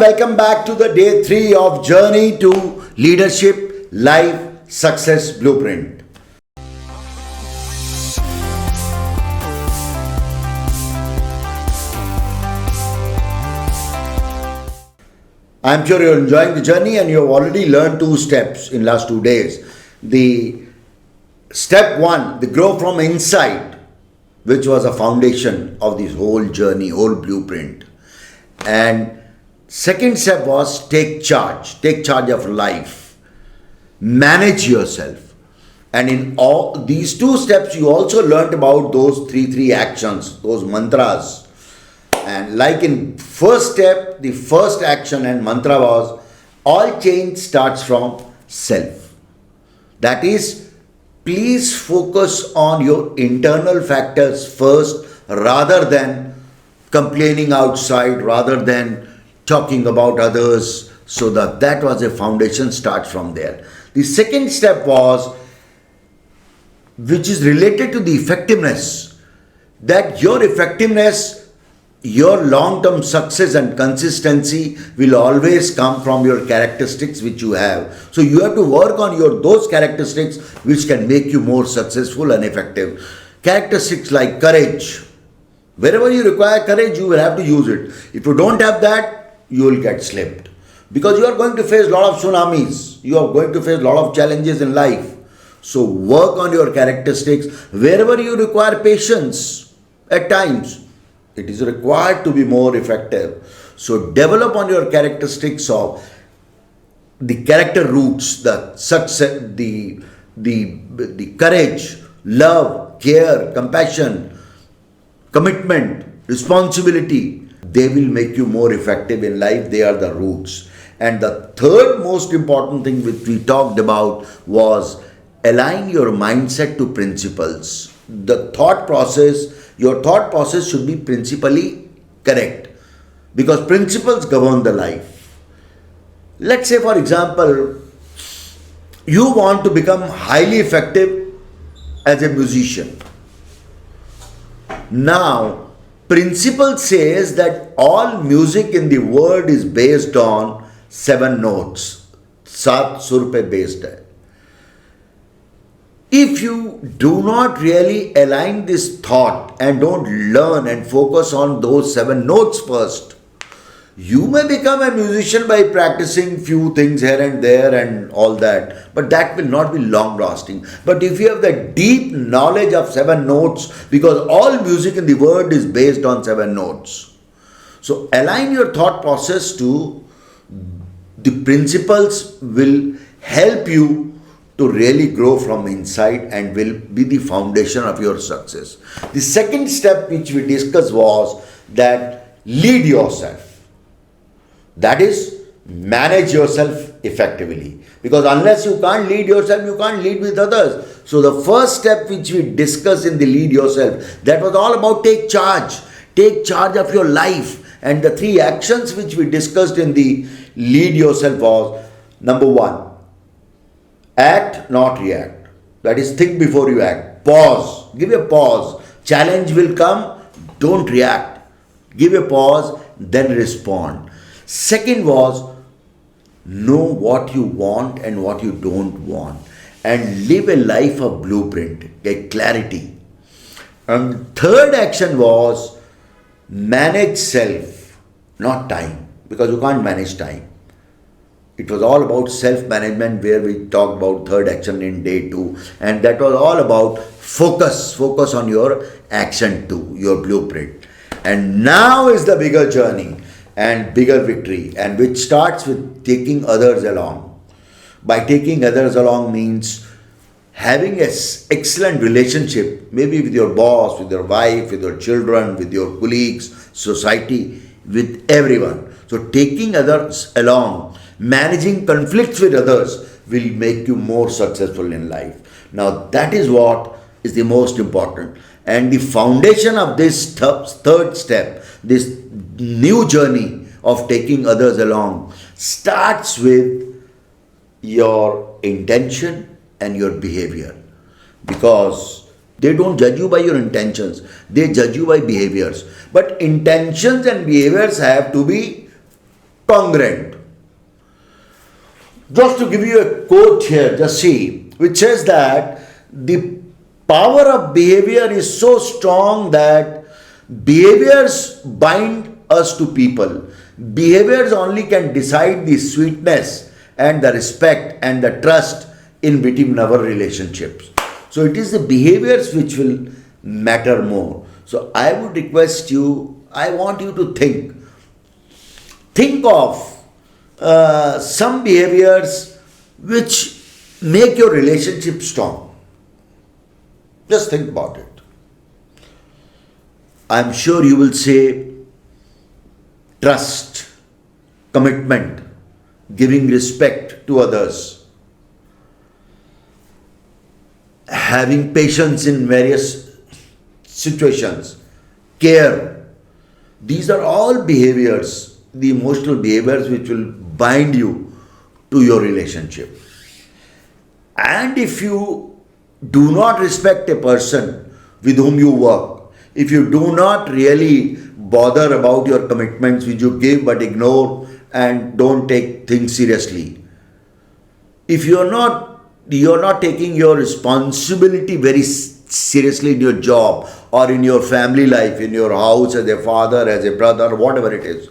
Welcome back to the day 3 of Journey to Leadership Life Success Blueprint. I'm sure you're enjoying the journey and you've already learned 2 steps in last 2 days. The step 1, the grow from inside, which was a foundation of this whole journey, whole blueprint. And second step was take charge of life, manage yourself. And in all these 2 steps, you also learned about those three actions, those mantras. And like in first step, the first action and mantra was, all change starts from self. That is, please focus on your internal factors first rather than complaining outside, rather than talking about others. So that was a foundation, starts from there. The second step was, which is related to the effectiveness, that your effectiveness, your long-term success and consistency will always come from your characteristics which you have. So you have to work on those characteristics which can make you more successful and effective. Characteristics like courage. Wherever you require courage, you will have to use it. If you don't have that, you will get slipped. Because you are going to face a lot of tsunamis. You are going to face a lot of challenges in life. So work on your characteristics. Wherever you require patience, at times, it is required to be more effective. So develop on your characteristics of the character roots, the success, the courage, love, care, compassion, commitment, responsibility. They will make you more effective in life. They are the roots. And the third most important thing which we talked about was align your mindset to principles. The thought process, your thought process should be principally correct, because principles govern the life. Let's say, for example, you want to become highly effective as a musician. Now, principle says that all music in the world is based on 7 notes. Sat sur pe based hai. If you do not really align this thought and don't learn and focus on those 7 notes first, you may become a musician by practicing few things here and there and all that, but that will not be long lasting. But if you have the deep knowledge of 7 notes, because all music in the world is based on 7 notes, so align your thought process to the principles will help you to really grow from inside and will be the foundation of your success. The second step which we discussed was that lead yourself. That is, manage yourself effectively. Because unless you can't lead yourself, you can't lead with others. So the first step which we discussed in the lead yourself, that was all about take charge. Take charge of your life. And the 3 actions which we discussed in the lead yourself was, number 1, act, not react. That is, think before you act. Pause. Give a pause. Challenge will come. Don't react. Give a pause, then respond. Second was, know what you want and what you don't want. And live a life of blueprint. Get clarity. And third action was, manage self, not time. Because you can't manage time. It was all about self-management, where we talked about third action in day 2. And that was all about focus. Focus on your action 2, your blueprint. And now is the bigger journey and bigger victory, and which starts with taking others along. By taking others along means having an excellent relationship, maybe with your boss, with your wife, with your children, with your colleagues, society, with everyone. So taking others along, managing conflicts with others will make you more successful in life. Now that is what is the most important. And the foundation of this third step, this new journey of taking others along, starts with your intention and your behavior. Because they don't judge you by your intentions, they judge you by behaviors. But intentions and behaviors have to be congruent. Just to give you a quote here, just see, which says that the power of behavior is so strong that behaviors bind us to people. Behaviors only can decide the sweetness and the respect and the trust in between our relationships. So it is the behaviors which will matter more. So I would request you, I want you to think of some behaviors which make your relationship strong. Just think about it. I'm sure you will say trust, commitment, giving respect to others, having patience in various situations, care. These are all behaviors, the emotional behaviors which will bind you to your relationship. And if you do not respect a person with whom you work, if you do not really bother about your commitments which you give but ignore and don't take things seriously, if you're not taking your responsibility very seriously in your job or in your family life, in your house, as a father, as a brother, whatever it is,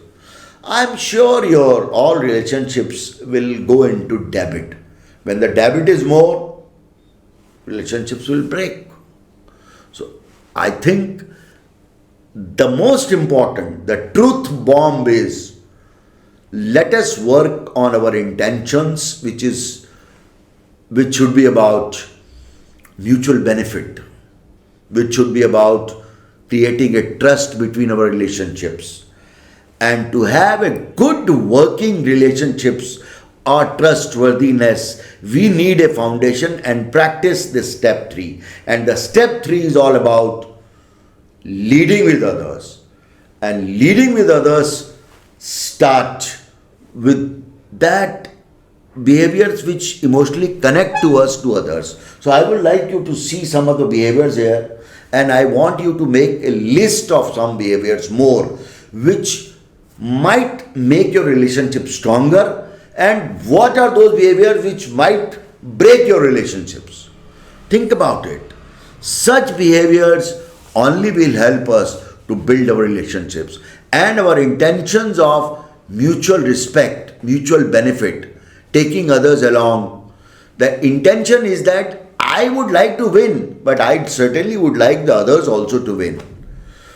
I'm sure your all relationships will go into debit. When the debit is more, relationships will break. So I think the most important, the truth bomb is, let us work on our intentions, which should be about mutual benefit, which should be about creating a trust between our relationships. And to have a good working relationships or trustworthiness, we need a foundation and practice the step 3. And the step 3 is all about leading with others. And leading with others start with that behaviors which emotionally connect to us to others. So I would like you to see some of the behaviors here, and I want you to make a list of some behaviors more which might make your relationship stronger, and what are those behaviors which might break your relationships. Think about it. Such behaviors only will help us to build our relationships, and our intentions of mutual respect, mutual benefit, taking others along. The intention is that I would like to win, but I certainly would like the others also to win.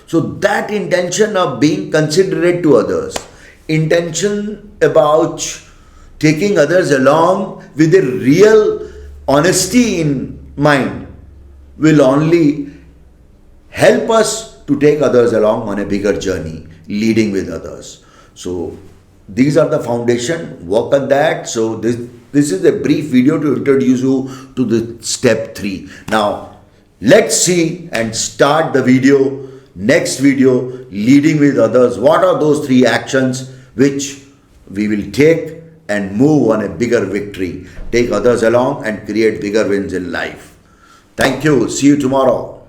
So that intention of being considerate to others, intention about taking others along with a real honesty in mind will only help us to take others along on a bigger journey, leading with others. So these are the foundation, work on that. So this is a brief video to introduce you to the step 3. Now let's see and start the video. Next video, leading with others. What are those 3 actions which we will take and move on a bigger victory, take others along and create bigger wins in life. Thank you. See you tomorrow.